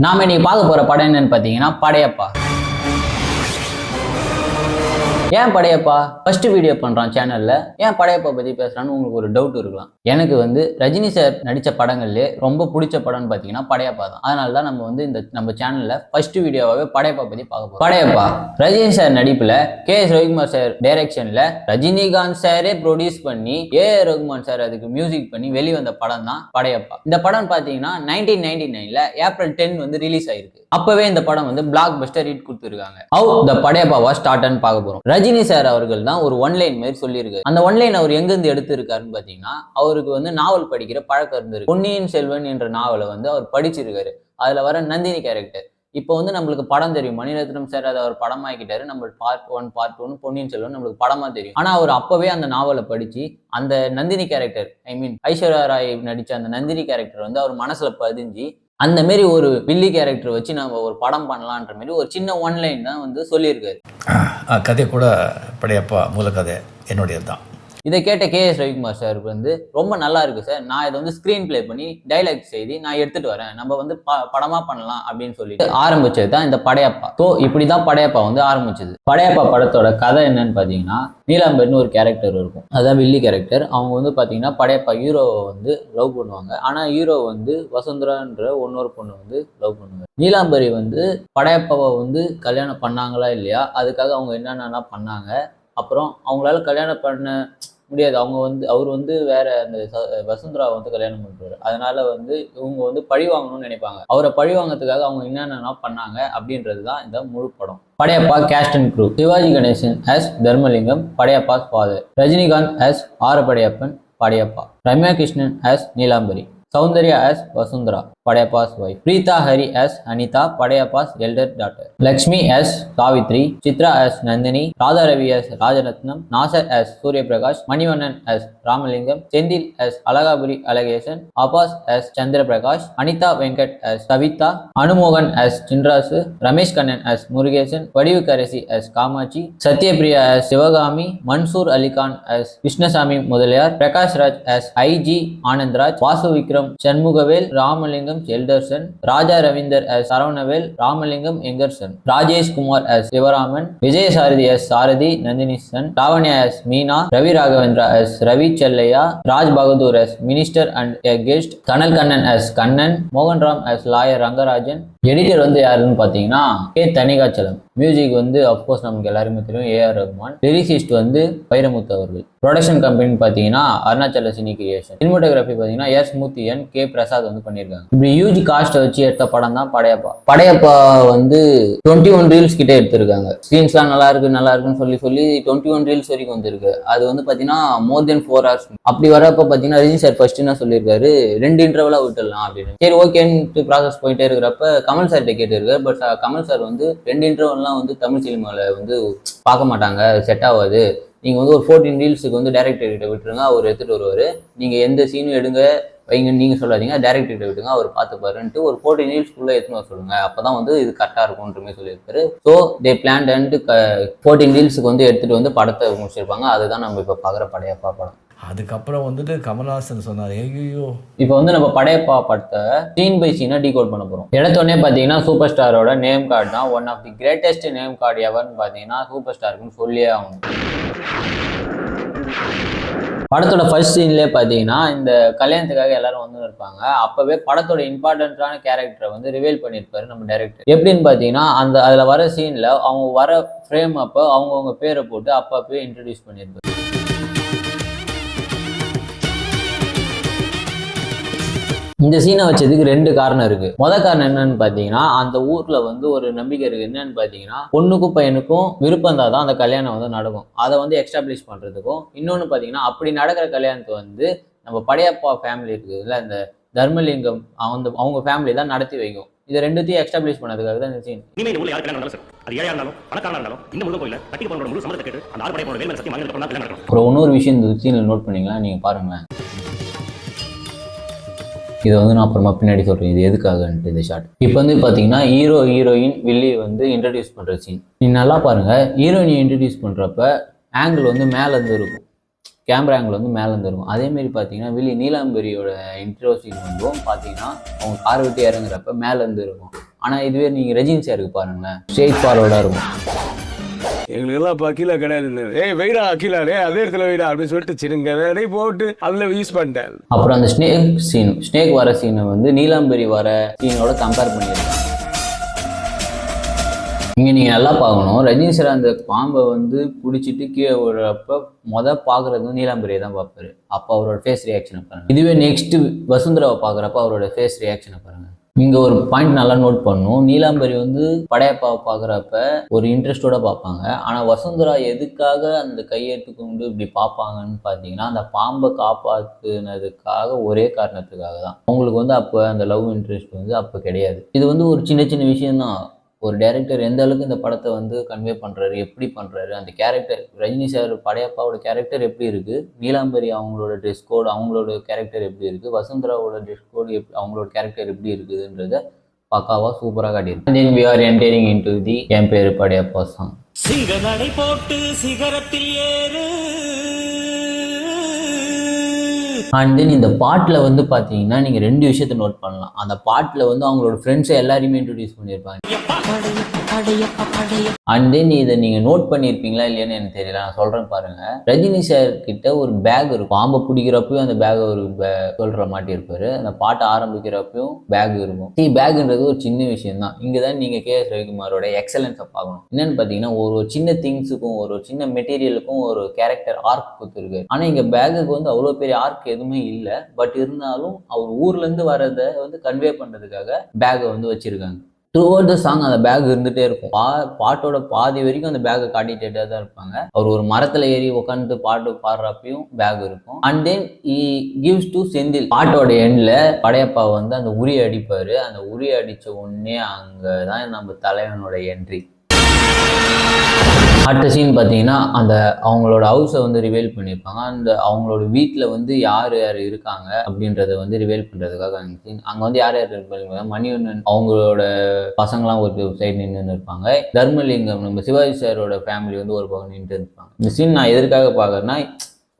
நாம இன்னைக்கு பார்க்க போற படம் என்னன்னு பாத்தீங்கன்னா படையப்பா. ஏன் படையப்பா ஃபர்ஸ்ட் வீடியோ பண்றான் சேனல்ல, ஏன் படையப்பா பத்தி பேசுறான்னு உங்களுக்கு ஒரு டவுட் இருக்கலாம். எனக்கு ரஜினி சார் நடிச்ச படங்கள்லயே ரொம்ப பிடிச்ச படம்னு பாத்தீங்கன்னா படையப்பா தான். அதனாலதான் நம்ம சேனல்ல ஃபர்ஸ்ட் வீடியோவாவே படையப்பா பத்தி பார்க்க போறோம். படையப்பா ரஜினி சார் நடிப்புல கே.எஸ். ரவிக்குமார் சார் டைரக்ஷன்ல ரஜினிகாந்த் சாரே ப்ரொடியூஸ் பண்ணி ஏ.ஆர். ரகுமான் சார் அதுக்கு மியூசிக் பண்ணி வெளிவந்த படம் தான் படையப்பா. இந்த படம் பாத்தீங்கன்னா 1999ல ஏப்ரல் 10 ரிலீஸ் ஆயிருக்கு. அப்பவே இந்த படம் பிளாக் பஸ்டர் ஹிட் கொடுத்துருக்காங்க. ஹவ் த படையப்பா வாஸ் ஸ்டார்ட்னு பார்க்க போறோம். ரஜினி சார் அவர்கள் தான் ஒரு ஒன்லைன் மாதிரி சொல்லியிருக்காரு. அந்த ஒன்லைன் அவர் எங்கிருந்து எடுத்திருக்காருன்னு பாத்தீங்கன்னா, அவருக்கு நாவல் படிக்கிற பழக்கம் இருந்திருக்கு. பொன்னியின் செல்வன் என்ற நாவலை அவர் படிச்சிருக்காரு. அதுல வர நந்தினி கேரக்டர் இப்போ நம்மளுக்கு படம் தெரியும். மணிரத்னம் சார் அதை அவர் படமாக்கிட்டாரு. நம்ம பார்ட் 1 பொன்னியின் செல்வன் நம்மளுக்கு படமா தெரியும். ஆனா அவர் அப்பவே அந்த நாவலை படிச்சு அந்த நந்தினி கேரக்டர் ஐஸ்வர்யா ராய் நடிச்ச அந்த நந்தினி கேரக்டர் அவர் மனசுல பதிஞ்சு அந்த மாதிரி ஒரு வில்லி கேரக்டர் வச்சு நம்ம ஒரு படம் பண்ணலான்ற மாதிரி ஒரு சின்ன ஒன்லைன் தான் சொல்லியிருக்காரு. கதை கூட படையப்பா மூல கதை என்னுடையது தான். இதை கேட்ட கே.எஸ். ரவிக்குமார் சார் ரொம்ப நல்லா இருக்கு சார், நான் இதை ஸ்கிரீன் பிளே பண்ணி டைலாக் செய்தி நான் எடுத்துட்டு வரேன், நம்ம படமா பண்ணலாம் அப்படின்னு சொல்லிட்டு ஆரம்பிச்சது தான் இந்த படையப்பா. ஸோ இப்படிதான் படையப்பா ஆரம்பிச்சது. படையப்பா படத்தோட கதை என்னன்னு பாத்தீங்கன்னா, நீலாம்பரின்னு ஒரு கேரக்டர் இருக்கும், அதான் வில்லி கேரக்டர். அவங்க பாத்தீங்கன்னா படையப்பா ஹீரோவை லவ் பண்ணுவாங்க. ஆனா ஹீரோ வசுந்தரான்ற இன்னொரு பொண்ணு லவ் பண்ணுவாங்க. நீலாம்பரி படையப்பாவை கல்யாணம் பண்ணாங்களா இல்லையா, அதுக்காக அவங்க என்னென்ன பண்ணாங்க, அப்புறம் அவங்களால கல்யாணம் பண்ண முடியாது. அவர் வேற அந்த வசுந்தராவை கல்யாணம் பண்ணுறாரு. அதனால இவங்க பழி வாங்கணும்னு நினைப்பாங்க. அவரை பழி வாங்கிறதுக்காக அவங்க என்னென்ன பண்ணாங்க அப்படின்றது தான் இந்த முழு படம். Padayappa cast and crew: Sivaji Ganesan as Dharmalingam, Padayappa's father; Rajinikanth as Arupadayappan, Padayappa; Ramya Krishnan as Neelambari; Soundarya as Vasundhara, Padayappa's wife; Preetha Hari as Anitha, Padayappa's elder daughter; Lakshmi as Savithri; Chitra as Nandini; Radha Ravi as Rajarathnam; Nassar as Suryaprakash; Manivannan as Ramalingam; Senthil as Azhagapuri Azhagesan; Abbas as Chandraprakash; Anitha Venkat as Savitha; அனுமோகன் as Sinrasu; Ramesh Kannan as Murugesan; Vadivukkarasi as Kamakshi; Sathyapriya as Sivagami; Mansoor Ali Khan as Krishnasamy Mudaliar; Prakash Raj as IG. Anandraj; Vasu Vikram Shanmugavel; Ramalingam elder son; Raja Ravindar as Saravanavel, Ramalingam younger son; Rajesh Kumar as Sivaraman; Vijayasarathy as Sarathy Nandini son; Lavanya as Meena; Ravi Raghavendra as Ravi Chellaiah; Raj Bahadur as minister and a guest; Kanal Kannan as Kannan; Mohanram as lawyer Rangarajan. Editor யாருன்னு பாத்தீங்கன்னா K. Thanigachalam. Music of course நமக்கு எல்லாருமே தெரியும், A.R.. Rahman. Lyricist Vairamuthu அவர்கள். Production company பாத்தீங்கன்னா Arunachal cine creation. Cinematography பாத்தீங்கன்னா S. மூர்த்தி என். K. Prasad பண்ணியிருக்காங்க. இப்படி ஹியூஜ் காஸ்ட் வச்சு எடுத்த படம் தான் படையப்பா. படையப்பா 21 ரீல்ஸ் கிட்ட எடுத்திருக்காங்க. சீன்ஸ்லாம் நல்லா இருக்குன்னு சொல்லி 21 ரீல்ஸ் வரைக்கும் வந்திருக்கு. அது பாத்தீங்கன்னா மோர் தென் 4 hours. அப்படி வரப்ப பாத்தீங்கன்னா ரஜினி சார் ஃபர்ஸ்ட் என்ன சொல்லியிருக்காரு, 2 இன்டர்வலா விட்டுடலாம் அப்படின்னு. சரி ஓகேன்னு ப்ராசஸ் போயிட்டே இருக்கிறப்ப கமல் சார்கிட்ட கேட்டிருக்காரு. பட் கமல் சார் 2 இன்டர்வல்லாம் தமிழ் சினிமால பார்க்க மாட்டாங்க, செட் ஆகாது. நீங்க ஒரு 14 ரீல்ஸுக்கு டைரக்டர் கிட்ட விட்டுருங்க, அவர் எடுத்துட்டு வருவாரு. நீங்க எந்த சீனும் எடுங்க வைங்கன்னு நீங்க சொல்லாதீங்க, டைரக்டர் கிட்ட விட்டுங்க, அவர் பார்த்துப்பாருன்ட்டு ஒரு 14 ரீல்ஸ்க்குள்ள எடுத்துன்னு வர சொல்லுங்க, அப்பதான் இது கரெக்டா இருக்கும்ன்ற மாதிரி சொல்லியிருக்காரு. ஸோ தே பிளான் 14 ரீல்ஸுக்கு எடுத்துட்டு படத்தை முடிச்சிருப்பாங்க. அதுதான் நம்ம இப்ப பாக்குற படையப்பா படம். அதுக்கப்புறம் கமல்ஹாசன் சொன்னார், ஐயோ இப்போ நம்ம படையப்பா படத்தை சீன் பை சீனா டீகோட் பண்ண போறோம். எடுத்தோடனே பாத்தீங்கன்னா சூப்பர் ஸ்டாரோட நேம் கார்டு தான் one of the greatest name card எவர்னு பாத்தீங்கன்னா சூப்பர் ஸ்டாருக்குன்னு சொல்லியே ஆகணும். படத்தோட ஃபர்ஸ்ட் சீன்லேயே பார்த்தீங்கன்னா இந்த கல்யாணத்துக்காக எல்லாரும் இருப்பாங்க. அப்பவே படத்தோட இம்பார்ட்டன்டான கேரக்டரை ரிவீல் பண்ணியிருப்பாரு நம்ம டைரக்டர். எப்படின்னு பார்த்தீங்கன்னா அதில் வர சீனில் அவங்க வர ஃப்ரேம் அப்போ அவங்கவுங்க பேரை போட்டு அப்பப்போ இன்ட்ரடியூஸ் பண்ணியிருப்பாரு. இந்த சீனை வச்சதுக்கு 2 காரணம் இருக்கு. முதல் காரணம் என்னன்னு பாத்தீங்கன்னா, அந்த ஊர்ல ஒரு நம்பிக்கை இருக்கு. என்னன்னு பாத்தீங்கன்னா, பொண்ணுக்கும் பையனுக்கும் விருப்பம் தான் அந்த கல்யாணம் நடக்கும். அதை எஸ்டாப்ளிஷ் பண்றதுக்கும், இன்னொன்னு பாத்தீங்கன்னா அப்படி நடக்கிற கல்யாணத்தை நம்ம படையப்பா ஃபேமிலி இருக்குதுல்ல, இந்த தர்மலிங்கம் அவங்க ஃபேமிலி தான் நடத்தி வைக்கும். இது 2த்தையும் எஸ்டாப்ளிஷ் பண்ணதுக்காக தான் இந்த சீன். அப்புறம் இன்னொரு விஷயம் இந்த சீன்ல நோட் பண்ணீங்களா, நீங்க பாருங்களேன். இதை நான் அப்புறமா பின்னாடி சொல்றேன் இது எதுக்காகன்ட்டு இந்த ஷாட். இப்போ பார்த்தீங்கன்னா ஹீரோ ஹீரோயின் வில்லி இன்ட்ரடியூஸ் பண்ற சீன். நீ நல்லா பாருங்க, ஹீரோயினை இன்ட்ரடியூஸ் பண்றப்ப ஆங்கிள் மேலேருந்து இருக்கும், கேமரா ஆங்கிள் மேலேருந்து இருக்கும். அதேமாரி பார்த்தீங்கன்னா வில்லி நீலாம்பரியோட இன்ட்ரோ சீன் பார்த்தீங்கன்னா அவங்க கார் விட்டு இறங்குறப்ப மேலேருந்து இருக்கும். ஆனா இதுவே நீங்க ரஜினி சாருக்கு பாருங்களேன், ஸ்ட்ரெயிட் ஃபார்வர்டா இருக்கும். எங்களுக்கெல்லாம் இப்போ கீழே கிடையாது, ஏய் வெயிடா கீழே அதே இடத்துல வெயிடா அப்படின்னு சொல்லிட்டு சிறுங்க போட்டு அதில் யூஸ் பண்ணிட்டேன். அப்புறம் அந்த ஸ்னேக் வர சீனை வந்து நீலாம்பரி வர சீனோட கம்பேர் பண்ணியிருக்கேன். இங்கே நீங்கள் நல்லா பார்க்கணும், ரஜினி சார் அந்த பாம்பை வந்து பிடிச்சிட்டு கீழே விடுறப்ப பார்க்குறது நீலாம்பரியை தான் பார்ப்பாரு. அப்போ அவரோட ஃபேஸ் ரியாக்ஷனை பாருங்க. இதுவே நெக்ஸ்ட் வசுந்தராவை பார்க்குறப்ப அவரோட ஃபேஸ் ரியாக்ஷனை பாருங்க. இங்கே ஒரு பாயிண்ட் நல்லா நோட் பண்ணணும், நீலாம்பரி வந்து படையப்பாவை பார்க்குறப்ப ஒரு இன்ட்ரெஸ்டோட பார்ப்பாங்க. ஆனால் வசுந்தரா எதுக்காக அந்த கையெழுத்து கொண்டு இப்படி பார்ப்பாங்கன்னு பார்த்தீங்கன்னா, அந்த பாம்பை காப்பாற்றுனதுக்காக ஒரே காரணத்துக்காக தான். அவங்களுக்கு வந்து அப்போ அந்த லவ் இன்ட்ரெஸ்ட் வந்து அப்போ கிடையாது. இது வந்து ஒரு சின்ன சின்ன விஷயம்தான். ஒரு டைரக்டர் எந்த அளவுக்கு இந்த படத்தை வந்து கன்வே பண்ணுறாரு, எப்படி பண்ணுறாரு, அந்த கேரக்டர் ரஜினி சார் படையப்பாவோட கேரக்டர் எப்படி இருக்குது, நீலாம்பரி அவங்களோட ட்ரெஸ் கோட் அவங்களோட கேரக்டர் எப்படி இருக்குது, வசுந்தராவோட ட்ரெஸ் கோட் அவங்களோட கேரக்டர் எப்படி இருக்குதுன்றத பக்காவா சூப்பராக காட்டியிருக்கு. தென் we are entering into the என் பேரு படையப்பா சாங். சிங்க நடை போட்டு சிகரத்தில் ஏறு. அண்ட் தென் இந்த பாட்டில் வந்து பார்த்தீங்கன்னா நீங்கள் 2 விஷயத்தை நோட் பண்ணலாம். அந்த பாட்டில் வந்து அவங்களோட ஃப்ரெண்ட்ஸை எல்லாரையுமே இன்ட்ரடியூஸ் பண்ணியிருப்பாங்க. அண்ட் தென் இதை நீங்கள் நோட் பண்ணியிருப்பீங்களா இல்லையான்னு எனக்கு தெரியல, நான் சொல்கிறேன் பாருங்க. ரஜினி சார் கிட்ட ஒரு பேக் இருக்கும், பாம்பை பிடிக்கிறப்பையும் அந்த பேக் ஒரு சொல்கிற மாட்டி இருப்பாரு. அந்த பாட்டை ஆரம்பிக்கிறப்பையும் பேக் இருக்கும். பேக்ன்றது ஒரு சின்ன விஷயம் தான். இங்கே தான் நீங்கள் கே.எஸ். ரவிக்குமாரோட எக்ஸலன்ஸை பார்க்கணும். என்னன்னு பார்த்தீங்கன்னா, ஒரு சின்ன திங்ஸுக்கும் ஒரு சின்ன மெட்டீரியலுக்கும் ஒரு கேரக்டர் ஆர்க் கொடுத்துருக்கு. ஆனால் இங்கே பேக்குக்கு வந்து அவ்வளோ பெரிய ஆர்க் எதுவுமே இல்லை. பட் இருந்தாலும் அவர் ஊர்லேருந்து வரதை வந்து கன்வே பண்ணுறதுக்காக பேக்கை வந்து வச்சுருக்காங்க. த்ரூஅவுட் த சாங் அந்த பேக் இருந்துகிட்டே இருக்கும். பாட்டோட பாதி வரைக்கும் அந்த பேக்கை காட்டிகிட்டே தான் இருப்பாங்க. அவர் ஒரு மரத்தில் ஏறி உட்காந்து பாட்டு பாடுறப்பையும் பேக் இருக்கும். And then he gives to Senthil. பாட்டோட எண்டில் படையப்பா வந்து அந்த உரிய அடிப்பார். அந்த உரிய அடித்த உடனே அங்கே தான் நம்ம தலைவனோட என்ட்ரி. அடுத்த சீன் பார்த்தீங்கன்னா, அந்த அவங்களோட ஹவுஸை வந்து ரிவீல் பண்ணியிருப்பாங்க. அந்த அவங்களோட வீட்டில் வந்து யார் யார் இருக்காங்க அப்படின்றத வந்து ரிவீல் பண்ணுறதுக்காக அந்த சீன். அங்கே வந்து யார் யார் இருப்பாங்க, மணிவண்ணன் அவங்களோட பசங்களாம் ஒரு சைடு நின்று இருப்பாங்க. தர்மலிங்கம் நம்ம சிவாஜி சாரோட ஃபேமிலி வந்து ஒரு பக்கம் நின்று இருப்பாங்க. இந்த சீன் நான் எதற்காக பார்க்குறேன்னா,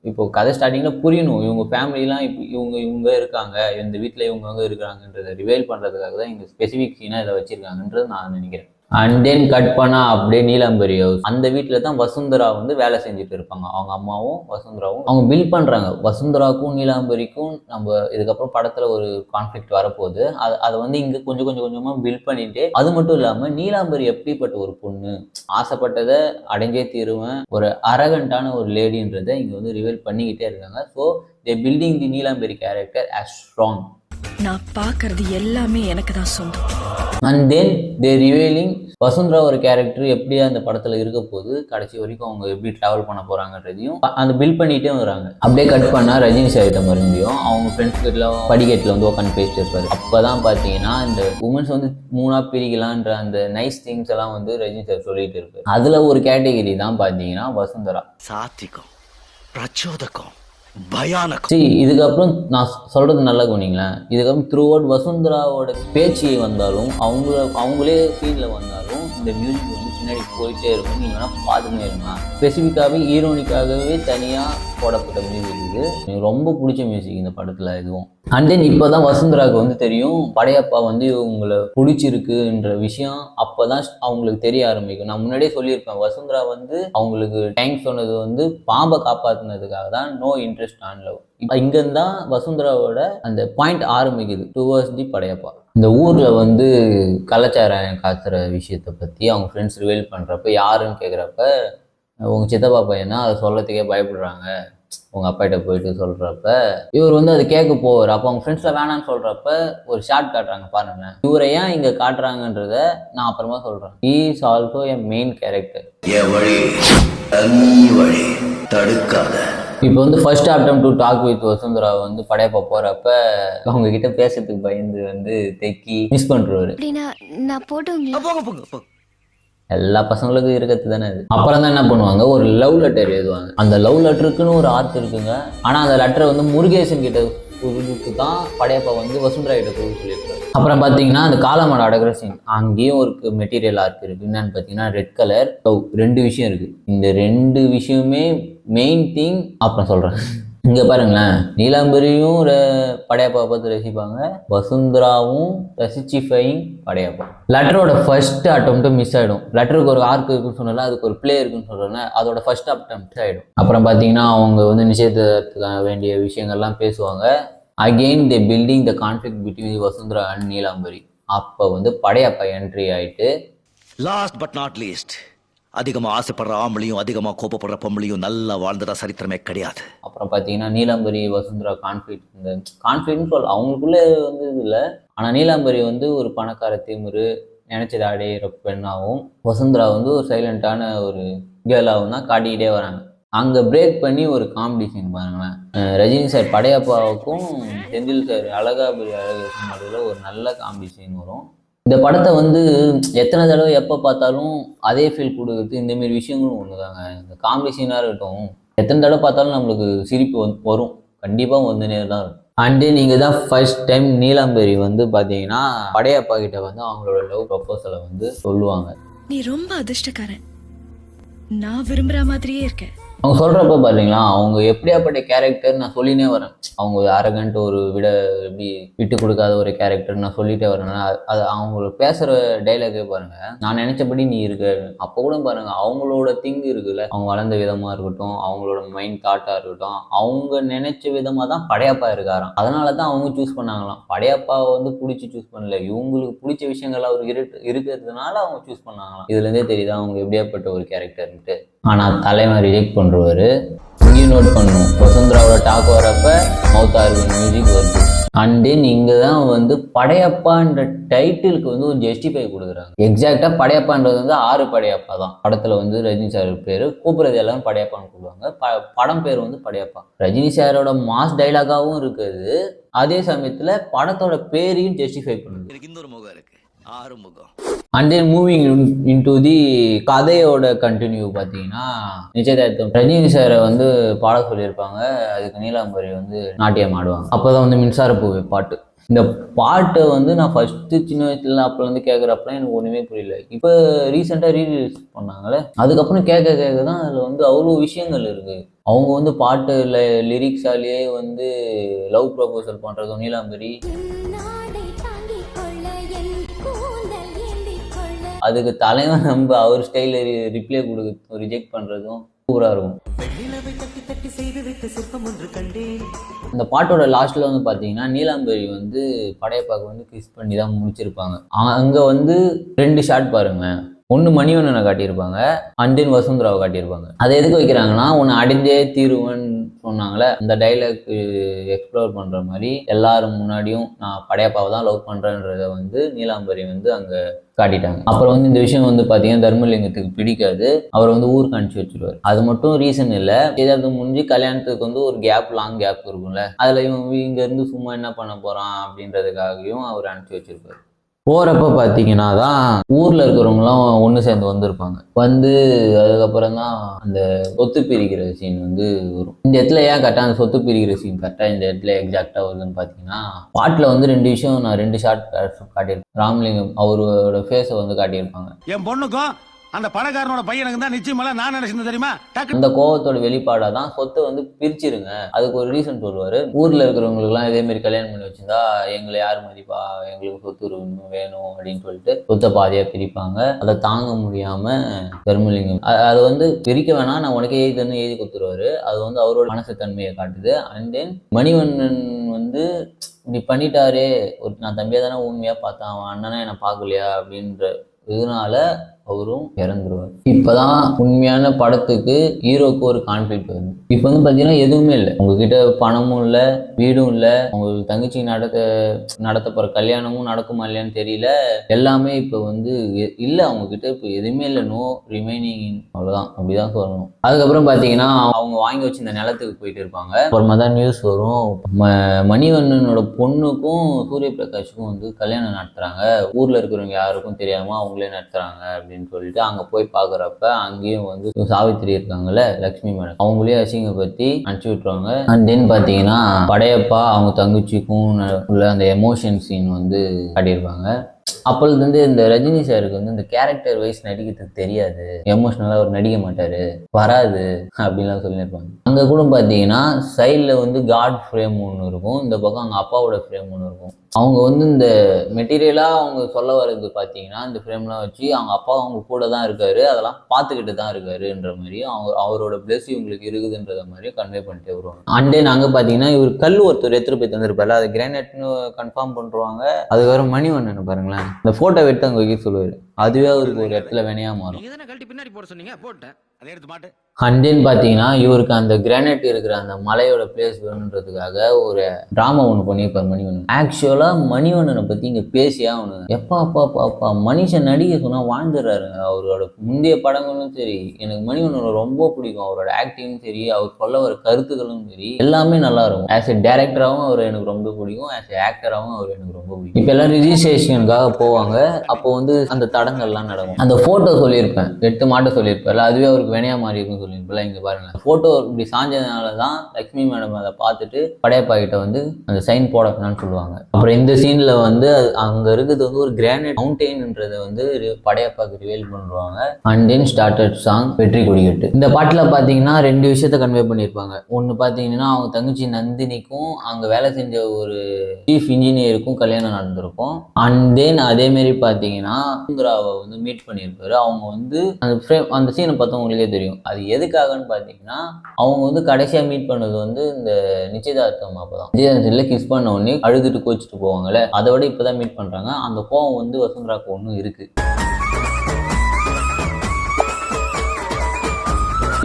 இப்போ கதை ஸ்டார்டிங்கில் புரியணும், இவங்க ஃபேமிலிலாம் இப்போ இவங்க இருக்காங்க, இந்த வீட்டில் இவங்க இருக்கிறாங்கன்றதை ரிவீல் பண்ணுறதுக்காக தான் இங்கே ஸ்பெசிஃபிக் சீனாக இதை வச்சுருக்காங்கன்றது நான் நினைக்கிறேன். அண்ட் தென் கட் பண்ணால் அப்படியே நீலாம்பரி ஹவுஸ். அந்த வீட்டில் தான் வசுந்தரா வந்து வேலை செஞ்சுட்டு இருப்பாங்க. அவங்க அம்மாவும் வசுந்தராவும் அவங்க பில் பண்ணுறாங்க. வசுந்தராவுக்கும் நீலாம்பரிக்கும் நம்ம இதுக்கப்புறம் படத்தில் ஒரு கான்ஃப்ளிக்ட் வரப்போகுது. அதை வந்து இங்கே கொஞ்சம் கொஞ்சமாக பில் பண்ணிட்டு, அது மட்டும் இல்லாமல் நீலாம்பரி எப்படிப்பட்ட ஒரு பொண்ணு, ஆசைப்பட்டதை அடைஞ்சே தீருவேன், ஒரு அரகண்டான ஒரு லேடின்றதை இங்கே வந்து ரிவீல் பண்ணிக்கிட்டே இருக்காங்க. So they building the Neelambari character as strong. நான் பார்க்கறது எல்லாமே எனக்கு தான் சொந்தம். And then they revealing Vasundhara ஒரு கேரக்டர் எப்படி அந்த படத்தில் இருக்க போது, கடைசி வரைக்கும் அவங்க எப்படி ட்ராவல் பண்ண போகிறாங்கன்றதையும் அந்த பில் பண்ணிகிட்டே வராங்க. அப்படியே கட் பண்ணால் ரஜினி சார்கிட்ட மறுபடியும் அவங்க ஃப்ரெண்ட்ஸ் கிட்டலாம் படிக்கட்டில் வந்து உட்காந்து பேசிட்டு இருப்பாரு. அப்போ தான் பார்த்தீங்கன்னா இந்த உமன்ஸ் வந்து 3ஆக பிரிக்கலான்ற அந்த நைஸ் திங்ஸ் எல்லாம் வந்து ரஜினி சார் சொல்லிட்டு இருப்பாரு. அதில் ஒரு கேட்டகிரி தான் பார்த்தீங்கன்னா வசுந்தரா. சாத்திகம், பிரச்சோதகம், பயானகம். சரி, இதுக்கப்புறம் நான் சொல்றது நல்லா கவனிங்களேன். இதுக்கப்புறம் த்ரூ அவுட் வசுந்தராவோட பேச்சு வந்தாலும் அவங்களே சீன்ல வந்தாலும் இந்த மியூசிக் வந்து பின்னாடி போயிட்டே இருக்கும். நீங்க வேணா பார்த்துன்னே இருக்கலாம். ஸ்பெசிஃபிக்காகவே ஹீரோனிக்காகவே தனியாக போடப்பட்ட மியூசிக் இது. எனக்கு ரொம்ப பிடிச்ச மியூசிக் இந்த படத்தில் இதுவும். அண்ட் தென் இப்போ தான் வசுந்தராவுக்கு வந்து தெரியும் படையப்பா வந்து இவங்களை பிடிச்சிருக்குன்ற விஷயம். அப்போ தான் அவங்களுக்கு தெரிய ஆரம்பிக்கும். நான் முன்னாடியே சொல்லியிருப்பேன், வசுந்தரா வந்து அவங்களுக்கு தேங்க்ஸ் சொன்னது வந்து பாம்பை காப்பாற்றினதுக்காக தான், நோ இன்ட்ரெஸ்ட் ஆன் லவ். இப்போ இங்கேருந்து தான் வசுந்தராவோட அந்த பாயிண்ட் ஆரம்பிக்குது டுவர்ட்ஸ் தி படையப்பா. இந்த ஊரில் வந்து கலாச்சாரம் காத்துற விஷயத்தை பற்றி அவங்க ஃப்ரெண்ட்ஸ் ரிவீல் பண்ணுறப்ப யாருன்னு கேட்குறப்ப உங்கள் சித்தப்பா பையன் தான், அதை சொல்லத்துக்கே பயப்படுறாங்க. உங்கள் அப்பாட்ட போயிட்டு சொல்கிறப்ப இவர் வந்து அதை கேட்க போவார். அப்போ அவங்க ஃப்ரெண்ட்ஸில் வேணான்னு சொல்கிறப்ப ஒரு ஷார்ட் காட்டுறாங்க பாருங்க. இவரை ஏன் இங்கே காட்டுறாங்கன்றத நான் அப்புறமா சொல்கிறேன். He is also a main character. இப்போ வந்து first attempt to talk with Vasundhara வந்து படையப்பா போகிறப்ப அவங்க கிட்ட பேசுறதுக்கு பயந்து வந்து தெக்கி மிஸ் பண்ணுறாரு. எல்லா பசங்களுக்கும் இருக்கிறது தானே அது. அப்புறம் தான் என்ன பண்ணுவாங்க, ஒரு லவ் லெட்டர் எழுதுவாங்க. அந்த லவ் லெட்டருக்குன்னு ஒரு ஆர்ட் இருக்குங்க. ஆனால் அந்த லெட்டரை வந்து முருகேசன் கிட்ட கொடுத்து தான் படையப்பா வந்து வசுந்தரா கிட்ட கொடுத்து சொல்லியிருக்காரு. அப்புறம் பார்த்தீங்கன்னா அந்த காலமாட அடகிற சீன், அங்கேயும் ஒரு மெட்டீரியல் ஆர்ட் இருக்குது. என்னன்னு பார்த்தீங்கன்னா ரெட் கலர் லவ், 2 விஷயம் இருக்குது. இந்த 2 விஷயமே மெயின் திங். அப்புறம் சொல்கிறேன். இங்க பாருங்களேன், நீலாம்பரியும் படையப்பா பார்த்து ரசிப்பாங்க, வசுந்தராவும் ரசிச்சிஃபைங் படையப்பா. லெட்டரோட ஃபர்ஸ்ட் அட்டம்ப்ட் மிஸ் ஆயிடும். லெட்டருக்கு ஒரு ஆர்க் இருக்குன்னு சொன்னால அதுக்கு ஒரு பிளே இருக்குன்னு சொல்றேன், அதோட ஃபர்ஸ்ட் அட்டம்ப்ட் ஆயிடும். அப்புறம் பாத்தீங்கன்னா அவங்க வந்து நிச்சயத்துக்காக வேண்டிய விஷயங்கள்லாம் பேசுவாங்க. Again they building the conflict between Vasundhara and Neelambari. அப்ப வந்து படையப்பா என்ட்ரி ஆயிட்டு, லாஸ்ட் பட் நாட் லீஸ்ட், அதிகமா ஆசைப்படுற ஆம்பளையும் அதிகமா கோபப்படுற பொம்பளையும் நல்லா வாழ்ந்ததா சரித்திரமே கிடையாது. அப்புறம் பார்த்தீங்கன்னா நீலாம்பரி வசுந்தரா கான்ஃப்ளிக்ட், இந்த கான்ஃப்ளிக்ட்னு சொல்ல அவங்களுக்குள்ளே வந்து இது இல்லை. ஆனால் நீலாம்பரி வந்து ஒரு பணக்கார திமிரு நினைச்சது அடையிற பெண்ணாகவும், வசுந்தரா வந்து ஒரு சைலண்டான ஒரு கேர்ளாகவும் தான் காட்டிக்கிட்டே வராங்க. அங்கே பிரேக் பண்ணி ஒரு காமெடி சீன் பாருங்களேன். ரஜினி சார் படையப்பாவுக்கும் செந்தில் சார் அழகாபுரி அழகேசன் நடுவில் ஒரு நல்ல காமெடி சீன் வரும். இந்த படத்தை வந்து எத்தனை தடவை எப்போ பார்த்தாலும் அதே ஃபீல் கொடுக்குறது இந்தமாரி விஷயங்களும் ஒன்று தாங்க. இந்த காமெடி சீனாக இருக்கட்டும், எத்தனை தடவை பார்த்தாலும் நம்மளுக்கு சிரிப்பு வரும், கண்டிப்பாக வந்துனே தான் இருக்கும். அண்டு நீங்கள் தான் ஃபர்ஸ்ட் டைம் நீலாம்பரி வந்து பார்த்தீங்கன்னா படையப்பா கிட்ட வந்து அவங்களோட லவ் ப்ரப்போசலை வந்து சொல்லுவாங்க. நீ ரொம்ப அதிர்ஷ்டக்காரன், நான் விரும்புற மாதிரியே இருக்க. அவங்க சொல்கிறப்ப பார்த்தீங்களா, அவங்க எப்படியாப்பட்ட கேரக்டர் நான் சொல்லினே வரேன். அவங்க அரகண்ட், ஒரு எப்படி விட்டு கொடுக்காத ஒரு கேரக்டர் நான் சொல்லிட்டே வரேன்னா, அது அவங்க பேசுகிற டைலாகே பாருங்க, நான் நினைச்சபடி நீ இருக்க. அப்போ கூட பாருங்க அவங்களோட திங்க் இருக்குல்ல, அவங்க வளர்ந்த விதமாக இருக்கட்டும், அவங்களோட மைண்ட் தாட்டாக இருக்கட்டும், அவங்க நினைச்ச விதமாக தான் படையப்பா இருக்காராம். அதனால தான் அவங்க சூஸ் பண்ணாங்களாம். படையப்பாவை வந்து பிடிச்சி சூஸ் பண்ணல, இவங்களுக்கு பிடிச்ச விஷயங்கள் அவருக்கு இருக்கிறதுனால அவங்க சூஸ் பண்ணாங்களாம். இதுலேருந்தே தெரியுதா அவங்க எப்படியாப்பட்ட ஒரு கேரக்டர்ன்ட்டு. ஆனால் தலைவன் ரிஜெக்ட் பண்ணுறவர். இங்கேயும் நோட் பண்ணணும், வசுந்தராவோட டாக் வரப்ப மவுத்தா இருக்கு மியூசிக் வருது. அண்ட் தென் இங்கே தான் வந்து படையப்பான்ற டைட்டிலுக்கு வந்து ஒரு ஜஸ்டிஃபை கொடுக்குறாங்க. எக்ஸாக்டாக படையப்பான்றது வந்து 6 படையப்பா தான். படத்தில் வந்து ரஜினி சார் பேர் கூப்பிட்றது எல்லாமே படையப்பான்னு கூப்பிடுவாங்க. படம் பேர் வந்து படையப்பா. ரஜினி சாரோட மாஸ் டைலாகாகவும் இருக்குது, அதே சமயத்தில் படத்தோட பேரையும் ஜஸ்டிஃபை பண்ணுது. எனக்கு இன்னொரு முகம் இருக்கு, 6 முகம். And then moving into the கதையோட கண்டினியூ பார்த்தீங்கன்னா, நிச்சயதார்த்தம் ரஜினி சாரை வந்து பாட சொல்லியிருப்பாங்க, அதுக்கு நீலாம்பரி வந்து நாட்டியம் ஆடுவாங்க. அப்போதான் வந்து மின்சார பூவே பாட்டு. இந்த பாட்டை வந்து நான் ஃபர்ஸ்ட்டு சின்ன வயசுல அப்போலேருந்து கேட்குறப்பலாம் எனக்கு ஒன்றுமே புரியல. இப்போ ரீசெண்டாக ரீலீஸ் பண்ணாங்களே, அதுக்கப்புறம் கேட்க தான் அதில் வந்து அவ்வளோ விஷயங்கள் இருக்குது. அவங்க வந்து பாட்டு லிரிக்ஸாலேயே வந்து லவ் ப்ரப்போசல் பண்ணுறதும் நீலாம்பரி, அதுக்கு தலைவன் நம்ம அவர் ஸ்டைலில் ரிப்ளை கொடுக்க ரிஜெக்ட் பண்ணுறதும் சூப்பராக இருக்கும். அந்த பாட்டோட லாஸ்ட்டில் வந்து பார்த்தீங்கன்னா நீலாம்பரி வந்து படையப்பாக்கு வந்து கிஸ் பண்ணி தான் முடிச்சிருப்பாங்க. அங்கே வந்து 2 ஷாட் பாருங்க, ஒன்று மணிவண்ணனை காட்டியிருப்பாங்க, அண்ட் தென் வசுந்தராவை காட்டியிருப்பாங்க. அதை எதுக்கு வைக்கிறாங்கன்னா, ஒன்று அடைஞ்சே தீருவன் சொன்னாங்களே, அந்த டைலாக் எக்ஸ்ப்ளோர் பண்ணுற மாதிரி எல்லாரும் முன்னாடியும் நான் படையப்பாவை தான் லவ் பண்ணுறேன்றதை வந்து நீலாம்பரி வந்து அங்கே காட்டிட்டாங்க. அப்புறம் வந்து இந்த விஷயம் வந்து பார்த்தீங்கன்னா தர்மலிங்கத்துக்கு பிடிக்காது, அவர் வந்து ஊருக்கு அனுப்பிச்சு வச்சுருவார். அது மட்டும் ரீசன் இல்லை, ஏதாவது முடிஞ்சு கல்யாணத்துக்கு வந்து ஒரு லாங் கேப் இருக்கும்ல, அதில் இங்கேருந்து சும்மா என்ன பண்ண போகிறான் அப்படின்றதுக்காகவும் அவர் அனுப்பிச்சு வச்சிருப்பார். போகிறப்ப பார்த்தீங்கன்னா தான் ஊரில் இருக்கிறவங்களாம் ஒன்று சேர்ந்து வந்திருப்பாங்க. வந்து அதுக்கப்புறம் தான் அந்த சொத்து பிரிக்கிற சீன் வந்து வரும். இந்த இடத்துல ஏன் கரெக்டாக அந்த சொத்து பிரிக்கிற சீன் கரெக்டாக இந்த இடத்துல எக்ஸாக்டாக வருதுன்னு பார்த்தீங்கன்னா, பாட்டில் வந்து 2 விஷயம் நான் 2 ஷார்ட் காட்டியிருப்பேன். ராமலிங்கம் அவரோட ஃபேஸை வந்து காட்டியிருப்பாங்க. என் பொண்ணுக்கும் அந்த பணக்காரனோட பையனுக்கு தான் நிச்சயமா நான் நினைச்சிருந்தேன் தெரியுமா. அந்த கோவத்தோட வெளிப்பாடாக தான் சொத்தை வந்து பிரிச்சிருங்க, அதுக்கு ஒரு ரீசன் சொல்லுவார். ஊரில் இருக்கிறவங்களுக்குலாம் இதேமாரி கல்யாணம் பண்ணி வச்சிருந்தா எங்களை யார் மதிப்பா, எங்களுக்கு சொத்து வேணும் அப்படின்னு சொல்லிட்டு சொத்தை பாதியாக பிரிப்பாங்க. அதை தாங்க முடியாமல் தர்மலிங்கம் அதை வந்து பிரிக்க வேணாம், நான் உனக்கே எழுதி கொடுத்துருவாரு. அது வந்து அவரோட மனசு தன்மையை காட்டுது. அண்ட் தென் மணிவண்ணன் வந்து இப்படி பண்ணிட்டாரே, நான் தம்பியை தானே உண்மையாக பார்த்தேன், அவன் அண்ணனை என்னை பார்க்கலையா அப்படின்ற இதனால அவரும் இறந்துருவார். இப்பதான் உண்மையான படத்துக்கு ஹீரோக்கு ஒரு கான்ஃபிளிக்ட் வருது. இப்போ வந்து பார்த்தீங்கன்னா எதுவுமே இல்லை, உங்ககிட்ட பணமும் இல்லை, வீடும் இல்லை, உங்களுக்கு தங்கச்சி நடத்த போகிற கல்யாணமும் நடக்குமா இல்லையான்னு தெரியல, எல்லாமே இப்போ வந்து இல்லை அவங்கக்கிட்ட. இப்போ எதுவுமே இல்லை, நோ ரிமைனிங், அவ்வளோதான், அப்படிதான் சொல்லணும். அதுக்கப்புறம் பார்த்தீங்கன்னா அவங்க வாங்கி வச்சு இந்த நிலத்துக்கு போயிட்டு இருப்பாங்க. அப்புறமா தான் நியூஸ் வரும், மணிவண்ணனோட பொண்ணுக்கும் சூரிய பிரகாஷுக்கும் வந்து கல்யாணம் நடத்துகிறாங்க, ஊரில் இருக்கிறவங்க யாருக்கும் தெரியாமல் அவங்களே நடத்துகிறாங்க அப்படின்னு சொல்லிட்டு அங்கே போய் பார்க்குறப்ப அங்கேயும் வந்து சாவித்திரி இருக்காங்கல்ல, லக்ஷ்மி மேடம், அவங்களே அசிங்கப்படுத்தி அனுப்பிச்சி விட்டுருவாங்க. அண்ட் தென் பார்த்தீங்கன்னா படையப்பா அவங்க தங்கச்சிக்கும் உள்ள அந்த எமோஷன் சீன் வந்து காட்டியிருப்பாங்க. அப்பொழுது இந்த ரஜினி சாருக்கு வந்து இந்த கேரக்டர் வைஸ் நடிக்கிறதுக்கு தெரியாது, எமோஷனலா அவர் நடிக்க மாட்டாரு, வராது அப்படின்லாம் சொல்லியிருப்பாங்க. அங்க கூட பாத்தீங்கன்னா சைட்ல வந்து காட் ஃப்ரேம் ஒன்று இருக்கும், இந்த பக்கம் அவங்க அப்பாவோட ஃப்ரேம் ஒன்று இருக்கும். அவங்க வந்து இந்த மெட்டீரியலா அவங்க சொல்ல வர்றது பாத்தீங்கன்னா இந்த ஃப்ரேம்லாம் வச்சு அவங்க அப்பா அவங்க கூட தான் இருக்காரு, அதெல்லாம் பார்த்துக்கிட்டு தான் இருக்காருன்ற மாதிரி அவரோட பிளஸ் இவங்களுக்கு இருக்குதுன்றத மாதிரி கன்வே பண்ணிட்டு வருவாங்க. அண்டே நாங்க பாத்தீங்கன்னா இவர் கல் ஒருத்தர் எடுத்துட்டு போய் தந்திருப்பாரு, அது கிரானைட்னு கன்ஃபார்ம் பண்றாங்க. அதுக்கப்புறம் மணிவண்ணன் பாருங்களேன், இந்த போட்டோ எடுத்து அங்க வைக்க சொல்லுவாரு, அதுவே அவருக்கு ஒரு இடத்துல வினையா மாறும். பின்னாடி போட சொன்னீங்க போட்டேன், அதை எடுத்து மாட்டு. அண்டேன்னு பார்த்தீங்கன்னா இவருக்கு அந்த கிரானைட் இருக்கிற அந்த மலையோட பிளேஸ் வேணுன்றதுக்காக ஒரு ட்ராமா ஒன்று பண்ணியிருப்பார் மணிவண்ணன். ஆக்சுவலாக மணிவண்ணனை பற்றி இங்கே பேசியா ஒன்று எப்பா அப்பா அப்பா அப்பா மனுஷன் நடிகை சொன்னால் வாழ்ந்துடுறாரு. அவரோட முந்தைய படங்களும் சரி, எனக்கு மணிவண்ணனை ரொம்ப பிடிக்கும். அவரோட ஆக்டிங்கும் சரி, அவர் சொல்ல வர கருத்துக்களும் சரி, எல்லாமே நல்லா இருக்கும். ஆஸ் எ டேரக்டராகவும் அவர் எனக்கு ரொம்ப பிடிக்கும், ஆஸ் எ ஆக்டராகவும் அவர் எனக்கு ரொம்ப பிடிக்கும். இப்போ எல்லாம் ரிஜிஸ்ட்ரேஷனுக்காக போவாங்க, அப்போ வந்து அந்த தடங்கள்லாம் நடக்கும். அந்த ஃபோட்டோ சொல்லியிருப்பேன், 8 மாட்டை சொல்லியிருப்பேன், அதுவே அவருக்கு வினையா மாறி இருக்கும் சொல்லியிருப்பேன். இங்க பாருங்க, போட்டோ இப்படி சாஞ்சதுனால தான் லக்ஷ்மி மேடம் அதை பார்த்துட்டு படையப்பா கிட்ட வந்து அந்த சைன் போடணும்னு சொல்லுவாங்க. அப்புறம் இந்த சீன்ல வந்து அங்க இருக்கிறது வந்து ஒரு கிரானைட் மவுண்டெயின்ன்றதை வந்து படையப்பாக்கு ரிவீல் பண்ணுவாங்க. அண்ட் தென் ஸ்டார்டட் சாங் வெற்றி கொடிக்கட்டு. இந்த பாட்டுல பாத்தீங்கன்னா 2 விஷயத்த கன்வே பண்ணியிருப்பாங்க. ஒன்னு பாத்தீங்கன்னா அவங்க தங்கச்சி நந்தினிக்கும் அங்க வேலை செஞ்ச ஒரு சீஃப் இன்ஜினியருக்கும் கல்யாணம் நடந்திருக்கும். அண்ட் தென் அதே மாதிரி பாத்தீங்கன்னா சுந்தராவை வந்து மீட் பண்ணியிருப்பாரு. அவங்க வந்து அந்த சீனை பார்த்தா உங்களுக்கே தெரியும், அது எதுக்காகன்னு பார்த்தீங்கன்னா அவங்க வந்து கடைசியாக மீட் பண்ணது வந்து இந்த நிச்சயதார்த்தம் அப்போதான். நிச்சயதார்த்தத்தில் கிஸ் பண்ண உடனே அழுதுட்டு கோச்சிட்டு போவாங்கல்ல, அதை விட இப்போதான் மீட் பண்ணுறாங்க. அந்த கோவம் வந்து வசுந்தராக்கு ஒன்றும் இருக்கு.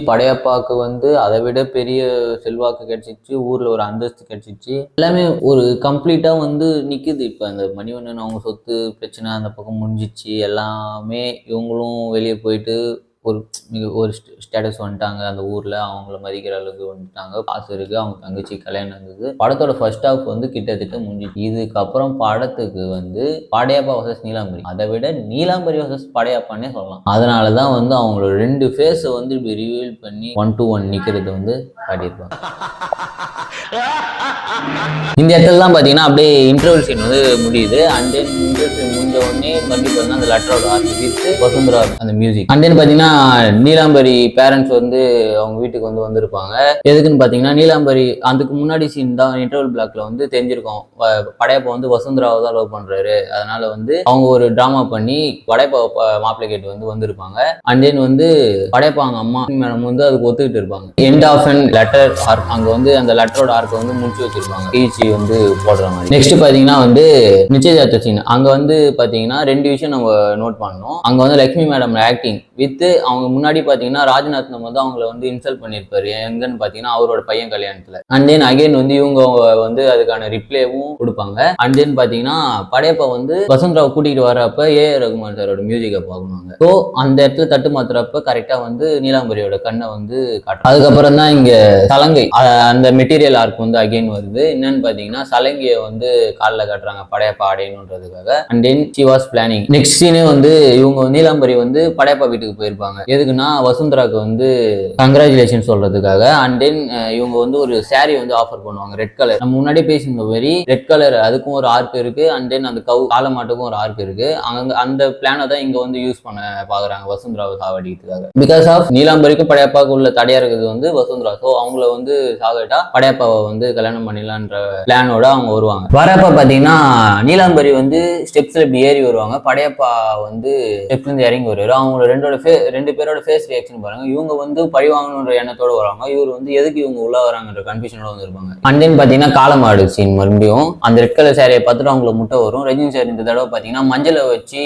படையப்பாக்கு வந்து அதை விட பெரிய செல்வாக்கு கிடைச்சிச்சு, ஊர்ல ஒரு அந்தஸ்து கிடைச்சிச்சு, எல்லாமே ஒரு கம்ப்ளீட்டா வந்து நிக்குது. இப்ப அந்த மணிவண்ணன் அவங்க சொத்து பிரச்சனை அந்த பக்கம் முடிஞ்சிச்சு, எல்லாமே இவங்களும் வெளியே போயிட்டு ஒரு ஸ்டேட்டஸ் வந்துட்டாங்க, அந்த ஊர்ல அவங்கள மதிக்கிற அளவுக்கு வந்துட்டாங்க, காசு இருக்கு, அவங்க தங்கச்சி கல்யாணம் இருந்தது. படத்தோட ஃபர்ஸ்ட் ஹாஃப் வந்து கிட்டத்தட்ட முடிஞ்சிச்சு. இதுக்கப்புறம் படத்துக்கு வந்து படையப்பா வர்சஸ் நீலாம்பரி, அதை விட நீலாம்பரி வர்சஸ் படையப்பான்னே சொல்லலாம். அதனாலதான் வந்து அவங்களோட 2 ஃபேஸ் வந்து இப்படி ரிவீல் பண்ணி 1-to-1 நிக்கிறது வந்து காட்டியிருப்பாங்க. இந்த இடத்துல தான் பாத்தீங்கன்னா அப்படியே இன்டர்வல் சீன் வந்து முடியுது. அண்ட் தென் இன்டர்வல் சீன் முடிஞ்ச உடனே மறுபடியும் அந்த லெட்டரோட ஆர்டிஸ்ட் வசுந்தரா அந்த மியூசிக். அண்ட் தென் பாத்தீங்கன்னா நீலாம்பரி பேரண்ட்ஸ் வந்து அவங்க வீட்டுக்கு வந்து வந்திருப்பாங்க. எதுக்குன்னு பாத்தீங்கன்னா நீலாம்பரி அதுக்கு முன்னாடி சீன் தான் இன்டர்வல் பிளாக்ல வந்து தெரிஞ்சிருக்கும், படையப்பா வந்து வசுந்தராவை தான் லவ் பண்றாரு. அதனால வந்து அவங்க ஒரு டிராமா பண்ணி படையப்பா மாப்பிள்ளை கேட்டு வந்து வந்திருப்பாங்க. அண்ட் தென் வந்து படையப்பா அவங்க அம்மா மேடம் வந்து அதுக்கு ஒத்துக்கிட்டு இருப்பாங்க. End of and letter arc, அங்க வந்து அந்த லெட்டரோட ஆர்க்கை வந்து முடிச்சு வச்சிருப்பாங்க, ஈச்சி வந்து போடுற மாதிரி. நெக்ஸ்ட் பாத்தீங்கன்னா வந்து நிச்சயதார்த்த சீன். அங்க வந்து பாத்தீங்கன்னா 2 விஷயம் நம்ம நோட் பண்ணோம். அங்க வந்து லக்ஷ்மி மேடம் ஆக்டிங் வித் அவங்க முன்னாடி பாத்தீங்கன்னா ராஜ்நாத்னம் வந்து அவங்கள வந்து இன்சல்ட் பண்ணிருப்பாரு. எங்கன்னு பாத்தீங்கன்னா அவரோட பையன் கல்யாணத்துல. அண்ட் தென் அகைன் வந்து இவங்க வந்து அதுக்கான ரிப்ளேவும் கொடுப்பாங்க. அண்ட் தென் பாத்தீங்கன்னா படையப்பா வந்து வசந்தராவை கூட்டிட்டு வரப்ப A.R. ரகுமான் சாரோட மியூசிக்கை பார்க்கணுவாங்க. ஸோ அந்த இடத்துல தட்டு மாத்துறப்ப கரெக்டா வந்து நீலாம்பரியோட கண்ணை வந்து காட்டும். அதுக்கப்புறம் தான் இங்க சலங்கை அந்த மெட்டீரியல் ஆர்க் வந்து அகைன் வருது. என்னன்னு பாத்தீங்கன்னா சலங்கையை வந்து காலில் காட்டுறாங்க படையப்பா அடையணுன்றதுக்காக. And then she was planning. Next சீனே வந்து இவங்க நீலாம்பரி வந்து படையப்பா வீட்டுக்கு போயிருப்பாங்க. எதுக்குன்னா வசுந்தராக்கு வந்து கங்க்ராச்சுலேஷன் சொல்றதுக்காக. அண்ட் தென் இவங்க வந்து ஒரு சாரி வந்து ஆஃபர் பண்ணுவாங்க, ரெட் கலர். நம்ம முன்னாடி பேசியிருந்த மாதிரி ரெட் கலர் அதுக்கும் ஒரு ஆர்க் இருக்கு. அண்ட் தென் அந்த காலமாட்டுக்கும் ஒரு ஆர்க் இருக்கு. அங்க அந்த பிளானை தான் இங்க வந்து யூஸ் பண்ண பாக்குறாங்க வசுந்தராவை சாவடிக்கிறதுக்காக. பிகாஸ் ஆஃப் நீலாம்பரிக்கும் படையப்பாவுக்கு உள்ள தடையா இருக்கிறது வந்து வசுந்தரா. ஸோ அவங்கள வந்து சாகட்டா படையப்பாவை வந்து கல்யாணம் பண்ணிடலான்ற பிளானோட அவங்க வருவாங்க. வரப்ப பாத்தீங்கன்னா நீலாம்பரி வந்து ஸ்டெப்ஸ்ல இப்படி ஏறி வருவாங்க, படையப்பா வந்து ஸ்டெப்ஸ்ல இருந்து இறங்கி வருவாரு. அவங்களோட 2 பேரோட ஃபேஸ் ரியாக்ஷன் பாருங்க. இவங்க வந்து பழி வாங்கணுன்ற எண்ணத்தோட வராங்க, இவர் வந்து எதுக்கு இவங்க உள்ள வராங்கன்ற கன்ஃபியூஷனோட வந்திருப்பாங்க. அண்ட் தென் பாத்தீங்கன்னா காலமாடு சீன் மறுபடியும் அந்த ரெட் கலர் சாரியை பார்த்துட்டு அவங்களை முட்டை வரும். ரஜினி சார் இந்த தடவை பாத்தீங்கன்னா மஞ்சளை வச்சு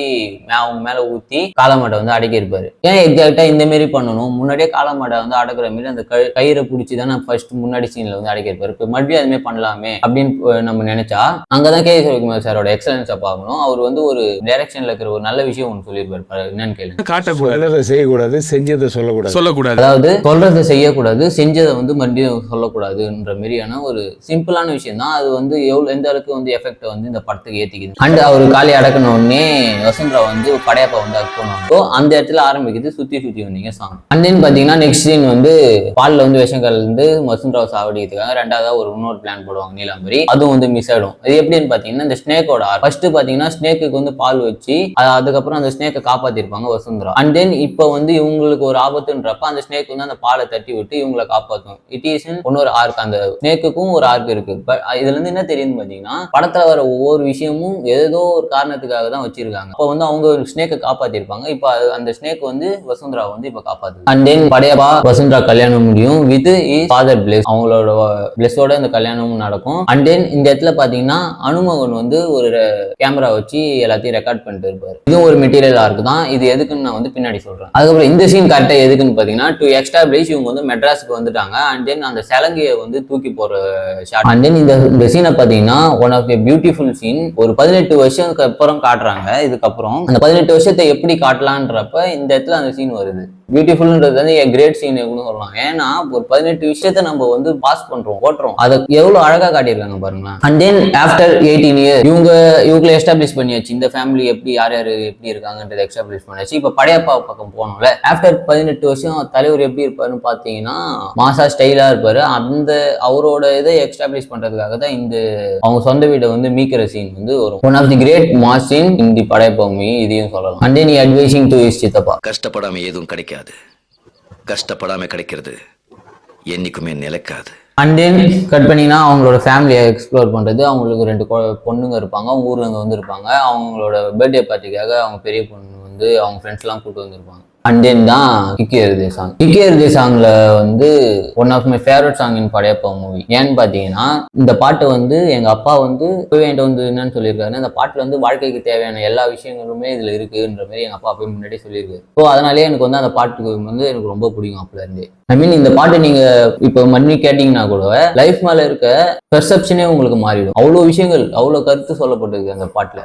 அவங்க மேல ஊத்தி காலமாட்டை வந்து அடக்கி இருப்பாரு. ஏன் எக்ஸாக்டா இந்த மாதிரி பண்ணணும், முன்னாடியே காலமாட்டை வந்து அடக்குற மாதிரி அந்த கயிறை பிடிச்சி தான் ஃபர்ஸ்ட் முன்னாடி சீன்ல வந்து அடக்கி இருப்பாரு. இப்போ மறுபடியும் அதுமே பண்ணலாமே அப்படின்னு நம்ம நினைச்சா அங்கதான் K.S. ரவிக்குமார் சாரோட எக்ஸலன்ஸை பார்க்கணும். அவர் வந்து ஒரு டைரக்ஷன்ல இருக்கிற ஒரு நல்ல விஷயம் ஒன்று சொல்லியிருப்பாரு. என்னன்னு கேளுங்க. காட்டக்கூடாது செய்யக்கூடாது, செஞ்சதை சொல்லக்கூடாது. அதாவது சொல்றதை செய்யக்கூடாது, செஞ்சதை வந்து மறுபடியும் சொல்லக்கூடாதுன்ற மாதிரியான ஒரு சிம்பிளான விஷயம் தான். அது வந்து எந்த அளவுக்கு வந்து எஃபெக்ட் வந்து இந்த படத்துக்கு ஏத்திக்குது. அண்ட் அவர் காலி அடக்கணும் உடனே வசந்தரா வந்து படையப்பா வந்து அடக்கணும். அந்த இடத்துல ஆரம்பிக்குது சுத்தி சுத்தி வந்தீங்க சாங். அண்ட் தென் பாத்தீங்கன்னா நெக்ஸ்ட் சீன் வந்து பால்ல வந்து விஷம் கலந்து வசந்தராவை சாவடிக்கிறதுக்காக ரெண்டாவதா இன்னொரு பிளான் போடுவாங்க நீலாம்பரி. அதுவும் வந்து மிஸ் ஆயிடும். அது எப்படின்னு பாத்தீங்கன்னா இந்த ஸ்னேக்கோட ஃபர்ஸ்ட் பாத்தீங்கன்னா ஸ்னேக்கு வந்து பால் வச்சு அதுக்கப்புறம் அந்த ஸ்னேக்கை காப்பாத்திருப்பாங்க வசுந்தரா. அண்ட் தென் இப்ப வந்து இவங்களுக்கு ஒரு ஆபத்துன்றப்ப அந்த ஸ்னேக் வந்து அந்த பாலை தட்டி விட்டு இவங்களை காப்பாற்றும். இட் இஸ் இன்னொரு ஆர்க். அந்த ஸ்னேக்குக்கும் ஒரு ஆர்க் இருக்கு. பட் இதுல இருந்து என்ன தெரியுதுன்னு பாத்தீங்கன்னா படத்துல வர ஒவ்வொரு விஷயமும் ஏதோ ஒரு காரணத்துக்காக தான் வச்சிருக்காங்க. அப்ப வந்து அவங்க ஒரு ஸ்னேக்கை காப்பாத்திருப்பாங்க. இப்ப அந்த ஸ்னேக் வந்து வசுந்தரா வந்து இப்ப காப்பாத்து. அண்ட் தென் படையப்பா வசுந்தரா கல்யாணம் முடியும் வித் ஃபாதர் பிளெஸ். அவங்களோட பிளெஸோட இந்த கல்யாணமும் நடக்கும். அண்ட் தென் இந்த இடத்துல பாத்தீங்கன்னா அனுமகன் வந்து ஒரு கேமரா வச்சு எல்லாத்தையும் ரெக்கார்ட் பண்ணிட்டு இருப்பாரு. இதுவும் ஒரு மெட்டீரியல் ஆர்க் தான். இது எதுக்குன்னு நான் வந்து பின்னாடி சொல்றேன். அதுக்கப்புறம் இந்த சீன் கரெக்டா எதுக்குன்னு பாத்தீங்கன்னா டு எஸ்டாப்ளிஷ் இவங்க வந்து மெட்ராஸுக்கு வந்துட்டாங்க. அண்ட் தென் அந்த சலங்கையை வந்து தூக்கி போற ஷாட். அண்ட் தென் இந்த சீனை பாத்தீங்கன்னா one of a beautiful scene. ஒரு 18 வருஷத்துக்கு அப்புறம் காட்டுறாங்க. இதுக்கப்புறம் அந்த 18 வருஷத்தை எப்படி காட்டலான்றப்ப இந்த இடத்துல அந்த சீன் வருது. பியூட்டிஃபுல்ன்றது வந்து கிரேட் சீன் சொல்லலாம். ஏன்னா ஒரு 18 விஷயத்த நம்ம வந்து பாஸ் பண்றோம், ஓட்டுறோம். அதை எவ்வளவு அழகா காட்டியிருக்காங்க பாருங்களேன். அண்ட் தென் ஆஃப்டர் 18 இயர்ஸ் இவங்களை எஸ்டாப்ளிஷ் பண்ணியாச்சு. இந்த ஃபேமிலி எப்படி யார் யார் எப்படி இருக்காங்கன்றதை எஸ்டாப்ளிஷ் பண்ணியாச்சு. இப்ப படையப்பா பக்கம் போனோம்ல. ஆஃப்டர் 18 வருஷம் தலைவர் எப்படி இருப்பாருன்னு பாத்தீங்கன்னா மாசா ஸ்டைலா இருப்பாரு. அந்த அவரோட இதை எஸ்டாப்ளிஷ் பண்றதுக்காக தான் இந்த அவங்க சொந்த வீட்டை வந்து மீக்கிற சீன் வந்து வரும். One of the great mass scene in the Padayappa movie. இதையும் சொல்லலாம். And then advising to his சித்தப்பா. கஷ்டப்படாம எதுவும் கிடைக்காது, கஷ்டப்படாம கிடைக்கிறது என்னைக்குமே நிலைக்காது. அண்ட் தென் கட் பண்ணினா அவங்களோட ஃபேமிலியை எக்ஸ்ப்ளோர் பண்றது. அவங்களுக்கு 2 பொண்ணுங்க இருப்பாங்க. அவங்க ஊர்ல இருந்து வந்திருப்பாங்க. அவங்களோட பர்த்டே பார்ட்டிக்காக அவங்க பெரிய பொண்ணு வந்து அவங்க ஃப்ரெண்ட்ஸ் எல்லாம் கூப்பிட்டு வந்திருப்பாங்க. அண்ட் தென் தான் கிக்கி எழுதிய சாங். கிக்கி எழுதிய சாங்ல வந்து one of my favourite song in Padayappa movie. ஏன்னு பாத்தீங்கன்னா இந்த பாட்டு வந்து எங்க அப்பா வந்து என்கிட்ட வந்து என்னன்னு சொல்லியிருக்காரு, அந்த பாட்டுல வந்து வாழ்க்கைக்கு தேவையான எல்லா விஷயங்களுமே இதுல இருக்குன்ற மாதிரி எங்க அப்பா அப்பயே முன்னாடி சொல்லியிருக்காரு. ஸோ அதனாலேயே எனக்கு வந்து அந்த பாட்டுக்கு வந்து எனக்கு ரொம்ப பிடிக்கும் அப்பல இருந்தே. ஐ மீன் இந்த பாட்டு நீங்க இப்ப மண்ணி கேட்டீங்கன்னா கூட லைஃப் மேல இருக்க பெர்செப்ஷனே உங்களுக்கு மாறிடும். அவ்வளவு விஷயங்கள், அவ்வளவு கருத்து சொல்லப்பட்டிருக்கு அந்த பாட்டுல.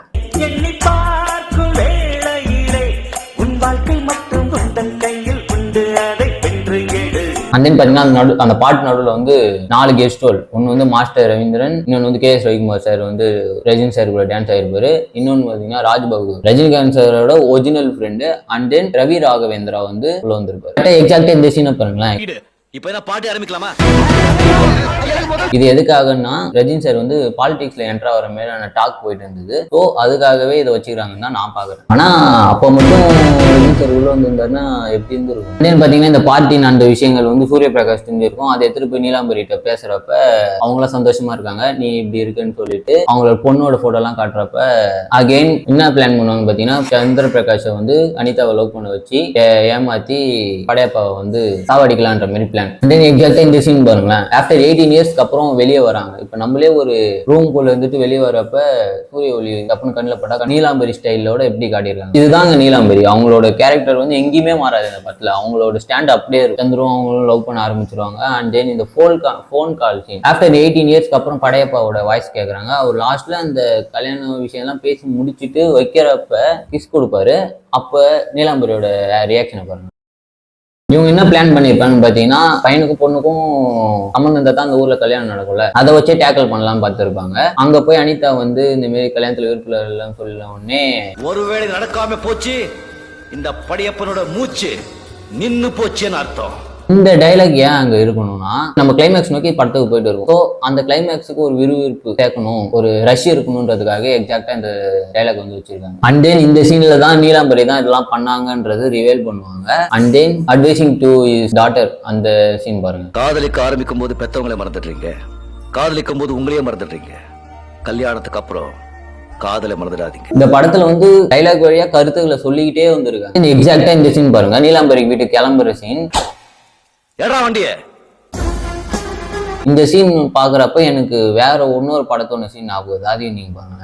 அண்ட் தென் பாத்தீங்கன்னா அந்த பாட்டு நடுவில் வந்து 4 கெஸ்ட் ரோல். ஒன்னு வந்து மாஸ்டர் ரவீந்திரன், இன்னொன்று வந்து KS ரவிக்குமார் சார் வந்து ரஜினி சார் கூட டான்ஸ் ஆயிருப்பாரு. இன்னொன்னு பாத்தீங்கன்னா ராஜ்பகதூர் ரஜினிகாந்த் சாரோட original friend. And then Ravi Raghavendra வந்து உள்ள வந்திருப்பாரு. எக்ஸாக்டா இந்த சீனை பாருங்களேன். இப்ப என்ன பாட்டு ஆரம்பிக்கலாமா? இது எதுக்காகன்னா ரஜினி சார் வந்து பாலிடிக்ஸ்ல என்ட்ரா வர மேலான டாக் போயிட்டு இருந்தது. ஸோ அதுக்காகவே இதை வச்சுக்கிறாங்கன்னு தான் நான் பாக்குறேன். ஆனா அப்போ மட்டும் ரஜினி சார் உள்ள வந்திருந்தாருன்னா எப்படி இருந்திருக்கும். பாத்தீங்கன்னா இந்த பார்ட்டின் அந்த விஷயங்கள் வந்து சூரிய பிரகாஷ் தெரிஞ்சிருக்கும். அதை எடுத்துட்டு போய் நீலாம்பரிட்ட பேசுறப்ப அவங்களாம் சந்தோஷமா இருக்காங்க, நீ இப்படி இருக்குன்னு சொல்லிட்டு அவங்களோட பொண்ணோட போட்டோ எல்லாம் காட்டுறப்ப அகெயின் என்ன பிளான் பண்ணுவாங்க பாத்தீங்கன்னா சந்திர பிரகாஷை வந்து அனிதாவை லவ் பண்ண வச்சு ஏமாத்தி படையப்பாவை வந்து சாவடிக்கலான்ற மாதிரி பிளான். எக்ஸாக்டா இந்த சீன் பாருங்களேன். ஆஃப்டர் 18 இயர்ஸ்க்கு அப்புறம் வெளியே வராங்க. இப்ப நம்மளே ஒரு ரூம் குள்ள இருந்துட்டு வெளியே வரப்ப சூரிய ஒளி அப்படின்னு கண்ணில் பட்டா நீலாம்பரி ஸ்டைலோட எப்படி காட்டியிருக்காங்க. இதுதாங்க நீலாம்பரி. அவங்களோட கேரக்டர் வந்து எங்கேயுமே மாறாது இந்த படத்துல. அவங்களோட ஸ்டாண்ட் அப்படியே இருக்கும். சந்திரம் அவங்களும் லவ் பண்ண ஆரம்பிச்சிருவாங்க. அண்ட் தென் இந்த ஃபோன் கால் சீன் ஆஃப்டர் 18 இயர்ஸ்க்கு அப்புறம் படையப்பாவோட வாய்ஸ் கேட்கறாங்க. அவர் லாஸ்ட்ல அந்த கல்யாண விஷயம் எல்லாம் பேசி முடிச்சுட்டு வைக்கிறப்ப கிஸ் கொடுப்பாரு. அப்ப நீலாம்பரியோட ரியாக்ஷனை பாருங்க. இவங்க என்ன பிளான் பண்ணிருப்பாங்கன்னு பாத்தீங்கன்னா பையனுக்கும் பொண்ணுக்கும் சம்பந்தம் தான் அந்த ஊர்ல கல்யாணம் நடக்கும்ல, அதை வச்சே டேக்கிள் பண்ணலாம் பார்த்துருப்பாங்க. அங்க போய் அனிதா வந்து இந்த மாதிரி கல்யாணத்துல விருப்பம் இல்லைன்னு சொல்லல உடனே ஒருவேளை நடக்காம போச்சு இந்த படையப்பனோட மூச்சு நின்னு போச்சுன்னு அர்த்தம். இந்த டைலாக் ஏன் அங்க இருக்கணும்னா நம்ம கிளைமேக்ஸ் நோக்கி படத்துக்கு போயிட்டு இருக்கும். ஸோ அந்த கிளைமேக்ஸுக்கு ஒரு விறுவிறுப்பு சேர்க்கணும், ஒரு ரஷ் இருக்கணும்ன்றதுக்காக எக்ஸாக்டா இந்த டைலாக் வந்து வச்சிருக்காங்க. அண்ட் தென் இந்த சீன்ல தான் நீலாம்பரி தான் இதெல்லாம் பண்ணாங்கன்றது ரிவேல் பண்ணுவாங்க. And then advising to his daughter அந்த சீன் பாருங்க. காதலிக்க ஆரம்பிக்கும் போது பெத்தவங்களை மறந்துடுறீங்க, காதலிக்கும் போது உங்களையே மறந்துடுறீங்க, கல்யாணத்துக்கு அப்புறம் காதலை மறந்துடாதீங்க. இந்த படத்துல வந்து டைலாக் வழியா கருத்துக்களை சொல்லிக்கிட்டே வந்திருக்காங்க. எக்ஸாக்டா இந்த சீன் பாருங்க. நீலாம்பரி வீட்டுக்கு கிளம்புற சீன். இந்த சீன் பாக்குறப்ப எனக்கு வேற இன்னொரு படத்தோட சீன் ஆகுது. அதையும் நீங்க பாருங்க.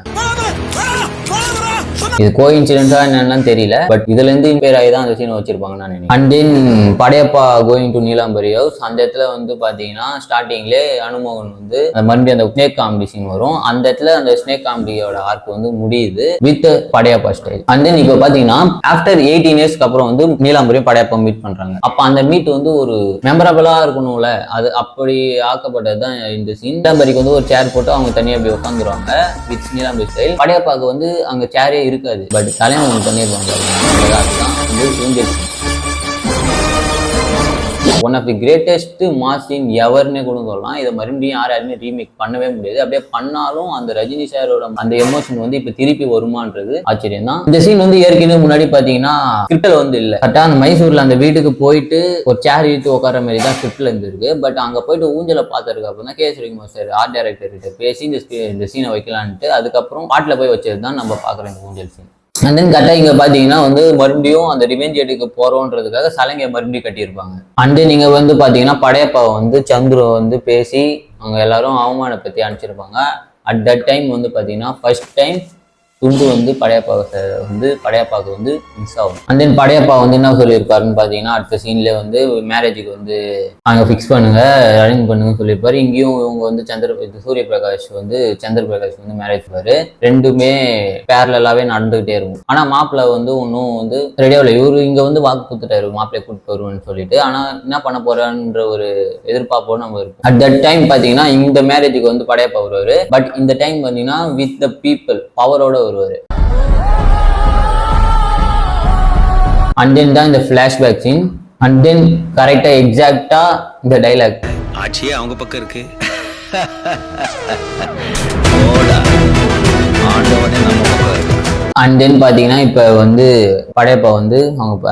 இது கோ இன்சிடென்டா என்னன்னு தெரியல, பட் இதுல இருந்து இன்ஸ்பயர் ஆகி தான் அந்த சீனை வச்சிருப்பாங்க நான் நினைக்கிறேன். And then Padayappa going to Neelambari house, அந்த இடத்துல வந்து பாத்தீங்கன்னா ஸ்டார்டிங்ல அனுமோகன் வந்து மறுபடியும் அந்த ஸ்னேக் காமெடி சீன் வரும். அந்த இடத்துல அந்த ஸ்னேக் காமெடியோட ஆர்க் வந்து முடியுது with Padayappa style. And then இப்போ பாத்தீங்கன்னா ஆஃப்டர் 18 இயர்ஸ்க்கு அப்புறம் வந்து நீலாம்பரியும் படையப்பா மீட் பண்றாங்க. அப்ப அந்த மீட் வந்து ஒரு மெமரபிளா இருக்கணும்ல, அது அப்படி ஆக்கப்பட்டதுதான் இந்த சீன். நீலாம்பரிக்கு வந்து ஒரு சேர் போட்டு அவங்க தனியா போய் உட்காந்துருவாங்க வித் நீலாம்பரி ஸ்டைல். படையப்பாக்கு வந்து அங்க சேரே இருக்காது, பட் கல்யாணம் பண்ணிருவாங்க. One of the greatest mass scene எவர்னே கூட சொல்லலாம். இதை மறுபடியும் யாருமே ரீமேக் பண்ணவே முடியாது. அப்படியே பண்ணாலும் அந்த ரஜினி சாரோட அந்த எமோஷன் வந்து இப்ப திருப்பி வருமானது ஆச்சரியம் தான். இந்த சீன் வந்து ஏற்கனவே முன்னாடி பாத்தீங்கன்னா ஸ்கிரிப்ட்ல வந்து இல்ல, கரெக்டா அந்த மைசூர்ல அந்த வீட்டுக்கு போயிட்டு ஒரு சேர் இழுத்து உட்கார மாதிரி தான் ஸ்கிரிப்ட்ல இருந்திருக்கு. பட் அங்க போயிட்டு ஊஞ்சல பாத்துருக்கு அப்புறம் தான் KS. Ravikumar sir art director கிட்ட பேசி இந்த சீனை வைக்கலான்ட்டு அதுக்கப்புறம் பாட்டுல போய் வச்சது தான் நம்ம பாக்குறோம் இந்த ஊஞ்சல் சீன். அண்ட் தென் கரெக்டாக இங்கே பார்த்தீங்கன்னா வந்து மறுபடியும் அந்த ரிவெஞ்ச் எடுக்க போகிறோன்றதுக்காக சலங்கை மறுபடியும் கட்டியிருப்பாங்க. அண்ட் தென் நீங்கள் வந்து பார்த்தீங்கன்னா படையப்பாவை வந்து சந்துரு வந்து பேசி அவங்க எல்லாரும் அவமானப்படுத்தி அனுப்பிச்சிருப்பாங்க. அட் தட் டைம் வந்து பார்த்தீங்கன்னா ஃபர்ஸ்ட் டைம் துண்டு வந்து படையப்பாவுக்கு வந்து மிஸ் ஆகும். அண்ட் தென் படையப்பா வந்து என்ன சொல்லியிருப்பாருன்னு பார்த்தீங்கன்னா அடுத்த சீன்ல வந்து மேரேஜுக்கு வந்து அங்கே ஃபிக்ஸ் பண்ணுங்க, அரேஞ்ச் பண்ணுங்கன்னு சொல்லியிருப்பாரு. இங்கேயும் இவங்க வந்து சந்திர பிரகாஷ் வந்து மேரேஜ் பாரு, ரெண்டுமே பேரலாவே நடந்துகிட்டே இருக்கும். ஆனா மாப்பிள்ளை வந்து ஒன்றும் வந்து ரெடியாவில் இவரு இங்க வந்து வாக்கு கொடுத்துட்டாரு மாப்பிள்ளை கூப்பிட்டு வருவேன்னு சொல்லிட்டு. ஆனா என்ன பண்ண போறான்ற ஒரு எதிர்பார்ப்போடு நம்ம இருக்கும். அட் தட் டைம் பார்த்தீங்கன்னா இந்த மேரேஜுக்கு வந்து படையப்பா வருவாரு. பட் இந்த டைம் பார்த்தீங்கன்னா வித் த பீப்புள் பவரோட வருவாரு. அண்ட் தென் தான் இந்த ஃபிளாஷ்பேக் சீன். அண்ட் தென் கரெக்டா எக்ஸாக்டா இந்த டைலாக், ஆட்சியே அவங்க பக்கம் இருக்கு. அண்ட் தென் பாத்தீங்கன்னா இப்ப வந்து படையப்பா வந்து அவங்க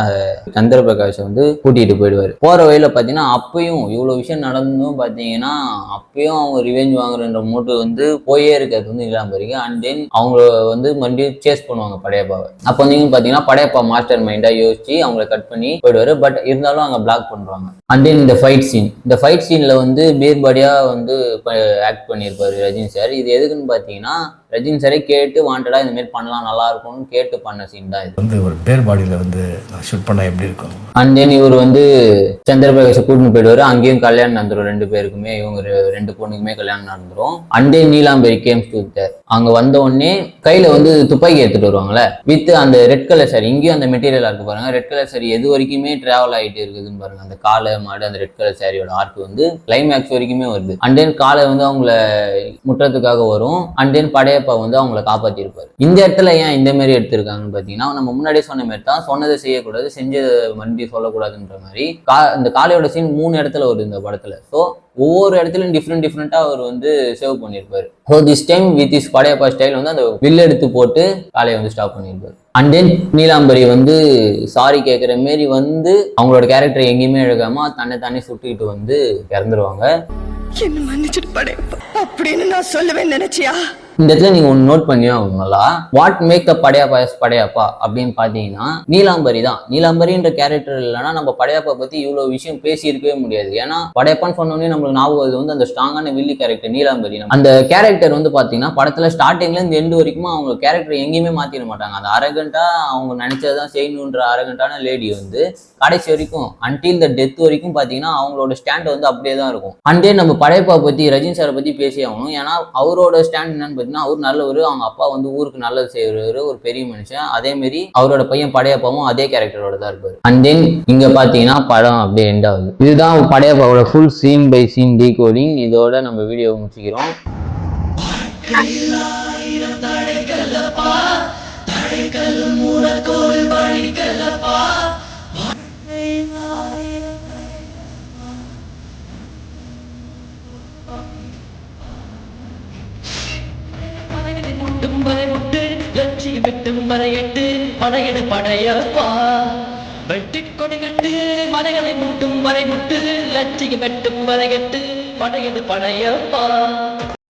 சந்திர பிரகாஷ் வந்து கூட்டிட்டு போயிடுவாரு. போற வழியில பாத்தீங்கன்னா அப்பயும் இவ்வளவு விஷயம் நடந்தும் பாத்தீங்கன்னா அப்பயும் அவங்க ரிவெஞ்ச் வாங்குறன்ற மோட்டு வந்து போயே இருக்காது வந்து நீலாம்பரிக்கு. அண்ட் தென் அவங்க வந்து மறுபடியும் சேஸ் பண்ணுவாங்க படையப்பாவை. அப்போ வந்து பாத்தீங்கன்னா படையப்பா மாஸ்டர் மைண்டா யோசிச்சு அவங்களை கட் பண்ணி போயிடுவாரு. பட் இருந்தாலும் அங்க பிளாக் பண்றாங்க. அண்ட் தென் இந்த ஃபைட் சீன்ல வந்து பேர்பாடியா வந்து ஆக்ட் பண்ணியிருப்பாரு ரஜினி சார். இது எதுக்குன்னு பாத்தீங்கன்னா ரஜினி சாரே கேட்டு வாண்டடா இந்த மாதிரி பண்ணலாம் நல்லா இருக்கும்னு கேட்டு பண்ண சீன் தான் இது. வந்து ஒரு பேர் பாடியில வந்து ஷூட் பண்ணா எப்படி இருக்கும். அண்ட் தென் இவர் வந்து சந்திரபிரகாஷ் கூட்டின்னு போயிடுவாரு. அங்கேயும் கல்யாணம் நடந்துரும், ரெண்டு பேருக்குமே இவங்க ரெண்டு பொண்ணுக்குமே கல்யாணம் நடந்துரும். And then Neelambari comes to there. அங்க வந்த உடனே கையில வந்து துப்பாக்கி எடுத்துட்டு வருவாங்கல்ல வித் அந்த ரெட் கலர் சாரி. இங்கேயும் அந்த மெட்டீரியல் இருக்கு பாருங்க, ரெட் கலர் சாரி எது வரைக்குமே டிராவல் ஆகிட்டு இருக்குதுன்னு பாருங்க. அந்த காலை மாடு அந்த ரெட் கலர் சாரியோட ஆர்ட் வந்து கிளைமேக்ஸ் வரைக்குமே வருது. அண்ட் தென் காலை வந்து அவங்கள முற்றத்துக்காக வரும். அண்ட் தென் படையப்பா வந்து அவங்களை காப்பாத்திருப்பாரு. இந்த இடத்துல ஏன் இந்த மாதிரி எடுத்திருக்காங்கன்னு பாத்தீங்கன்னா நம்ம முன்னாடியே சொன்ன மாதிரி தான், சொன்னதை செய்யக்கூடாது செஞ்சதை மறுபடியும் சொல்லக்கூடாதுன்ற மாதிரி இந்த காளையோட சீன் 3 இடத்துல வருது இந்த படத்துல. ஸோ ஒவ்வொரு இடத்துலையும் டிஃப்ரெண்டா அவர் வந்து சேவ் பண்ணியிருப்பாரு. So this time with is Padayappa style வந்து அந்த வில் எடுத்து போட்டு காளையை வந்து ஸ்டாப் பண்ணியிருப்பாரு. அண்ட் தென் நீலாம்பரி வந்து சாரி கேட்குற மாரி வந்து அவங்களோட கேரக்டர் எங்கேயுமே எழுகாம தானே சுட்டுக்கிட்டு வந்து இறந்துருவாங்க. என்ன மன்னிச்சிட்டு படையப்பா அப்படின்னு நான் சொல்லவே நினைச்சியா? இந்த இடத்துல நீங்க ஒன்று நோட் பண்ணியா நல்லா, வாட் மேக் த படையப்பா அப்படின்னு பாத்தீங்கன்னா நீலாம்பரி தான். நீலாம்பரின்ற கேரக்டர் இல்லைன்னா நம்ம படையப்பா பத்தி இவ்வளவு விஷயம் பேசி இருக்கவே முடியாது. ஏன்னா படையப்பான்னு சொன்னோடனே நம்மளுக்கு ஞாபகம் வந்து அந்த ஸ்ட்ராங்கான வில்லி கேரக்டர் நீலாம்பரி. அந்த கேரக்டர் வந்து பாத்தீங்கன்னா படத்துல ஸ்டார்டிங்ல இருந்து எண்டு வரைக்கும் அவங்க கேரக்டர் எங்கேயுமே மாத்திட மாட்டாங்க. அந்த அரகண்டா அவங்க நினைச்சதான் செய்யணுன்ற அரகண்டான லேடி வந்து கடைசி வரைக்கும் அன்டில் த டெத் வரைக்கும் பாத்தீங்கன்னா அவங்களோட ஸ்டாண்ட் வந்து அப்படியே தான் இருக்கும். அண்டே நம்ம படையப்பா பத்தி ரஜினி சாரை பத்தி பேசி ஆகணும். ஏன்னா அவரோட ஸ்டாண்ட் என்னன்னு பாத்தீங்கன்னா அவர் நல்லவர், அவங்க அப்பா வந்து ஊருக்கு நல்லது செய்யறவர், ஒரு பெரிய மனுஷன். அதே மாதிரி அவரோட பையன் படையப்பாவும் அதே கேரக்டரோட தான் இருப்பாரு. அண்ட் தென் இங்க பாத்தீங்கன்னா படம் அப்படியே எண்ட் ஆகுது. இதுதான் படையப்பாவோட full scene by scene decoding. இதோட நம்ம வீடியோ முடிச்சுக்கிறோம். படையப்பா வெட்டி கொடிகட்டு மலைகளை முட்டும் வரை முட்டு லட்சியம் வெட்டும் வரை கட்டு படையது படையப்பா.